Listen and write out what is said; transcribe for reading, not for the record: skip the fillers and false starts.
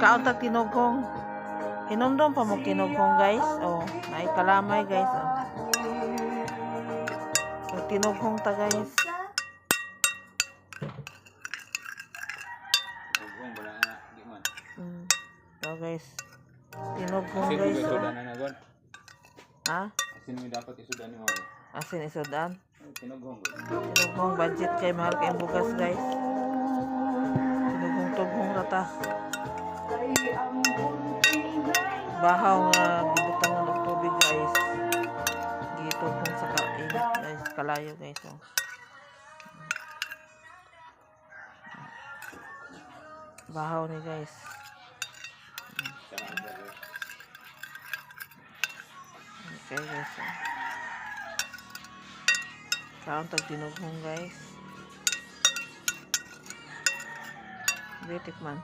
kauntag tinughong. Hinumdum pa mo tinughong guys. Oh, naay kalamay guys. Oh. So, tinughong ta guys. So guys. Tinughong guys. Oh. Ha? Asin mo dapat isudan ni mo. Asin isudan. Tinughong. Tinughong budget kay mahal kay bugas guys. Tinughong rata. Bahaw nga gibutangan og tubig guys. Gitughong sa kain guys, kalayo guys. Oh. Bahaw ni guys. Okay guys. Oh. Kauntag tinughong guys. Bitik man.